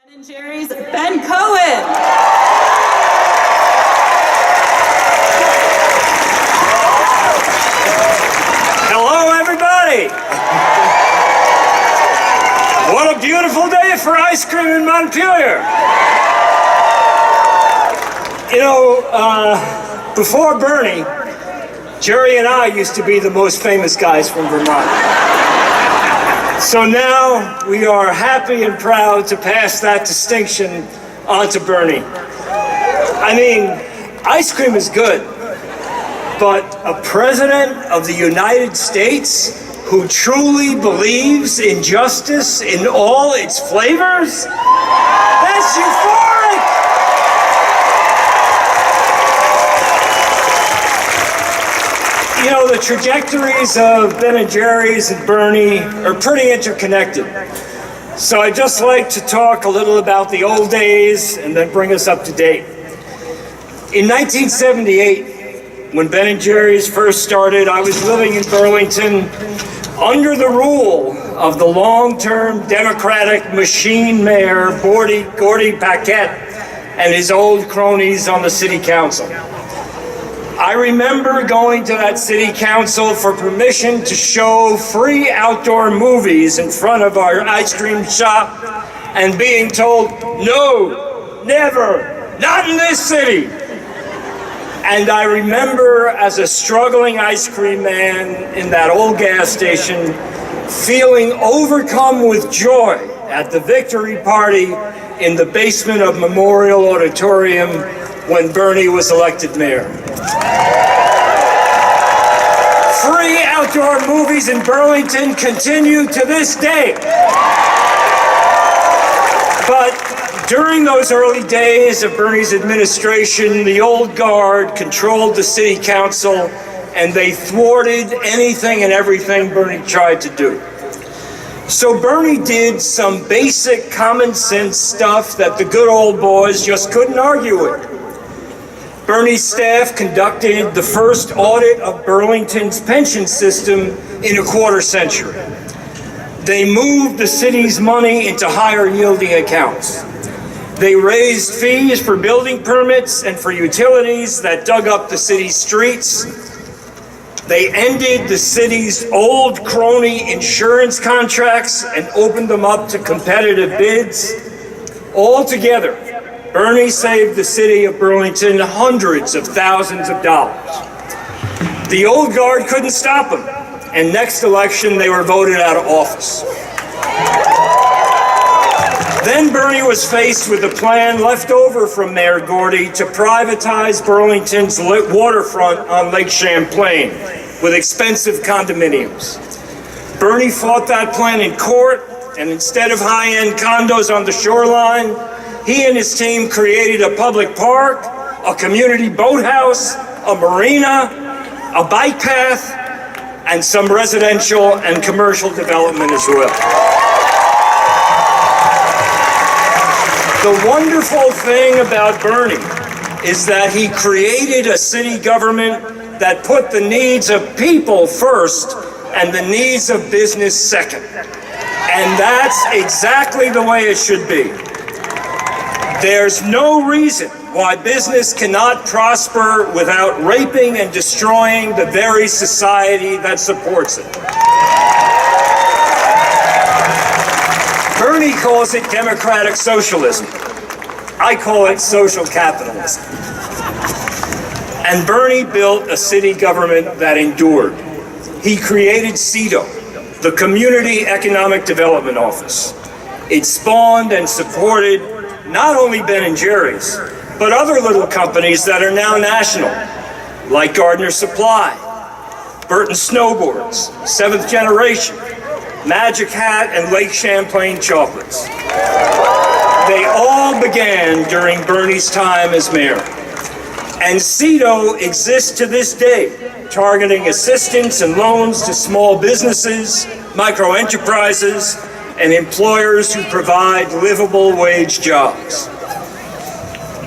Ben and Jerry's Ben Cohen. Hello, everybody. What a beautiful day for ice cream in Montpelier. You know, before Bernie, Jerry and I used to be the most famous guys from Vermont. So now we are happy and proud to pass that distinction on to Bernie. I mean, ice cream is good, but a president of the United States who truly believes in justice in all its flavors? That's euphoric! You know, the trajectories of Ben & Jerry's and Bernie are pretty interconnected. So I'd just like to talk a little about the old days and then bring us up to date. In 1978, when Ben & Jerry's first started, I was living in Burlington under the rule of the long-term Democratic machine mayor, Gordy Paquette, and his old cronies on the city council. I remember going to that city council for permission to show free outdoor movies in front of our ice cream shop and being told, no, never, not in this city. And I remember as a struggling ice cream man in that old gas station feeling overcome with joy at the victory party in the basement of Memorial Auditorium when Bernie was elected mayor. Free outdoor movies in Burlington continue to this day. But during those early days of Bernie's administration, the old guard controlled the city council and they thwarted anything and everything Bernie tried to do. So Bernie did some basic common sense stuff that the good old boys just couldn't argue with. Bernie's staff conducted the first audit of Burlington's pension system in a quarter century. They moved the city's money into higher yielding accounts. They raised fees for building permits and for utilities that dug up the city's streets. They ended the city's old crony insurance contracts and opened them up to competitive bids. Altogether, Bernie saved the city of Burlington hundreds of thousands of dollars. The old guard couldn't stop him, and next election they were voted out of office. Then Bernie was faced with a plan left over from Mayor Gordy to privatize Burlington's waterfront on Lake Champlain with expensive condominiums. Bernie fought that plan in court, and instead of high-end condos on the shoreline, he and his team created a public park, a community boathouse, a marina, a bike path, and some residential and commercial development as well. The wonderful thing about Bernie is that he created a city government that put the needs of people first and the needs of business second. And that's exactly the way it should be. There's no reason why business cannot prosper without raping and destroying the very society that supports it. Bernie calls it democratic socialism. I call it social capitalism. And Bernie built a city government that endured. He created CEDO, the Community Economic Development Office. It spawned and supported not only Ben & Jerry's, but other little companies that are now national, like Gardner Supply, Burton Snowboards, Seventh Generation, Magic Hat, and Lake Champlain Chocolates. They all began during Bernie's time as mayor. And CEDO exists to this day, targeting assistance and loans to small businesses, micro-enterprises, and employers who provide livable wage jobs.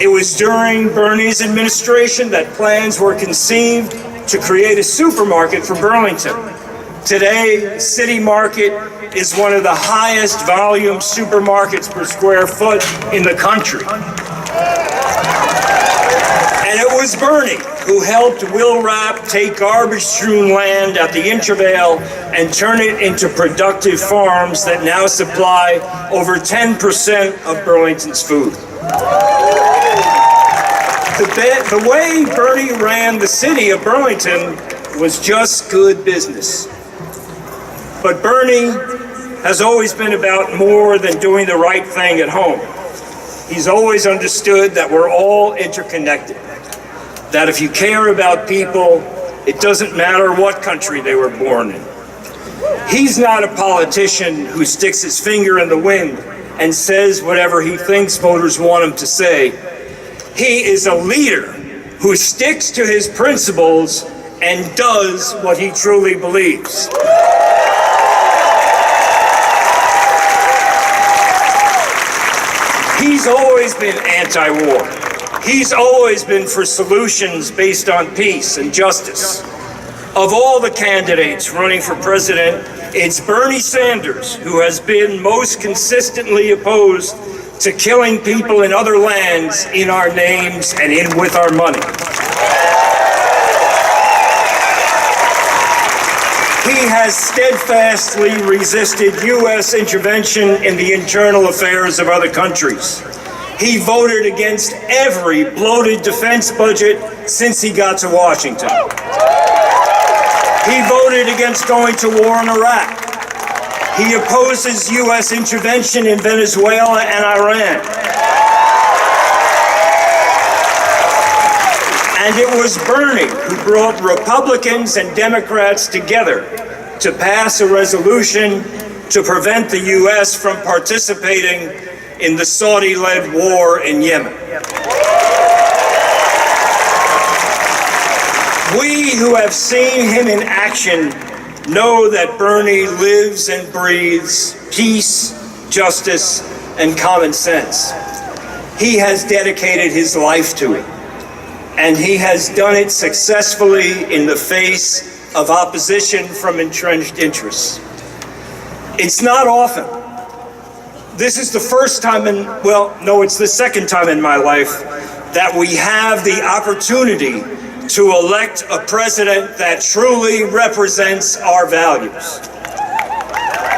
It was during Bernie's administration that plans were conceived to create a supermarket for Burlington, Today, City Market is one of the highest volume supermarkets per square foot in the country. And it was Bernie who helped Will Rapp take garbage-strewn land at the Intervale and turn it into productive farms that now supply over 10% of Burlington's food. The way Bernie ran the city of Burlington was just good business. But Bernie has always been about more than doing the right thing at home. He's always understood that we're all interconnected. That if you care about people, it doesn't matter what country they were born in. He's not a politician who sticks his finger in the wind and says whatever he thinks voters want him to say. He is a leader who sticks to his principles and does what he truly believes. He's always been anti-war. He's always been for solutions based on peace and justice. Of all the candidates running for president, it's Bernie Sanders who has been most consistently opposed to killing people in other lands in our names and with our money. He has steadfastly resisted U.S. intervention in the internal affairs of other countries. He voted against every bloated defense budget since he got to Washington. He voted against going to war in Iraq. He opposes U.S. intervention in Venezuela and Iran. And it was Bernie who brought Republicans and Democrats together to pass a resolution to prevent the U.S. from participating in the Saudi-led war in Yemen. We who have seen him in action know that Bernie lives and breathes peace, justice, and common sense. He has dedicated his life to it, and he has done it successfully in the face of opposition from entrenched interests. It's not often. This is the first time it's the second time in my life that we have the opportunity to elect a president that truly represents our values.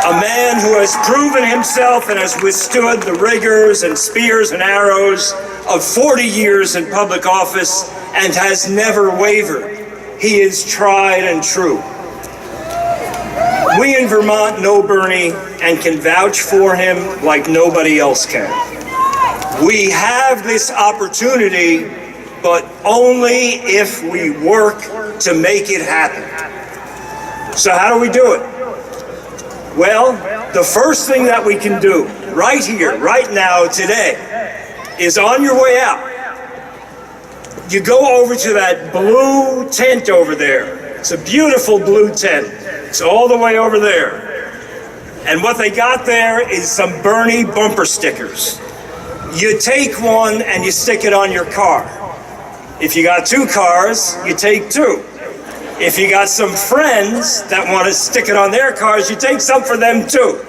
A man who has proven himself and has withstood the rigors and spears and arrows of 40 years in public office and has never wavered. He is tried and true. We in Vermont know Bernie and can vouch for him like nobody else can. We have this opportunity, but only if we work to make it happen. So how do we do it? Well, the first thing that we can do right here, right now, today, is on your way out. You go over to that blue tent over there. It's a beautiful blue tent. It's all the way over there. And what they got there is some Bernie bumper stickers. You take one and you stick it on your car. If you got two cars, you take two. If you got some friends that want to stick it on their cars, you take some for them too.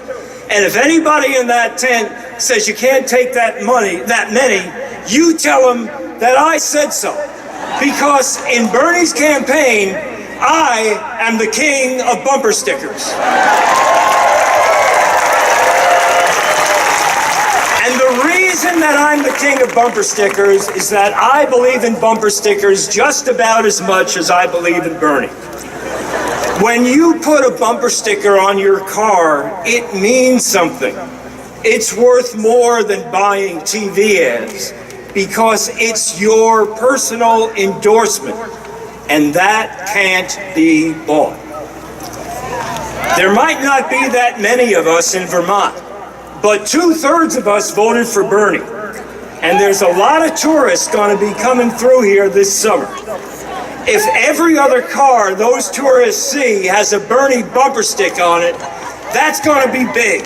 And if anybody in that tent says you can't take that many, you tell them that I said so. Because in Bernie's campaign, I am the king of bumper stickers. And the reason that I'm the king of bumper stickers is that I believe in bumper stickers just about as much as I believe in Bernie. When you put a bumper sticker on your car, it means something. It's worth more than buying TV ads because it's your personal endorsement, and that can't be bought. There might not be that many of us in Vermont, but 2/3 of us voted for Bernie. And there's a lot of tourists going to be coming through here this summer. If every other car those tourists see has a Bernie bumper stick on it, that's going to be big.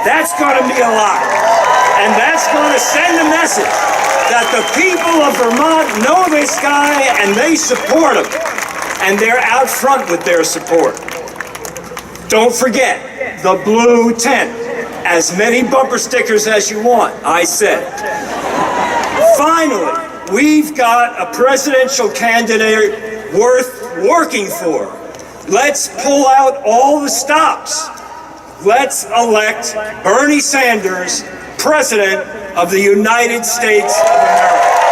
That's going to be a lot. And that's going to send a message that the people of Vermont know this guy and they support him. And they're out front with their support. Don't forget the blue tent. As many bumper stickers as you want, I said. Finally, we've got a presidential candidate worth working for. Let's pull out all the stops. Let's elect Bernie Sanders, President of the United States of America.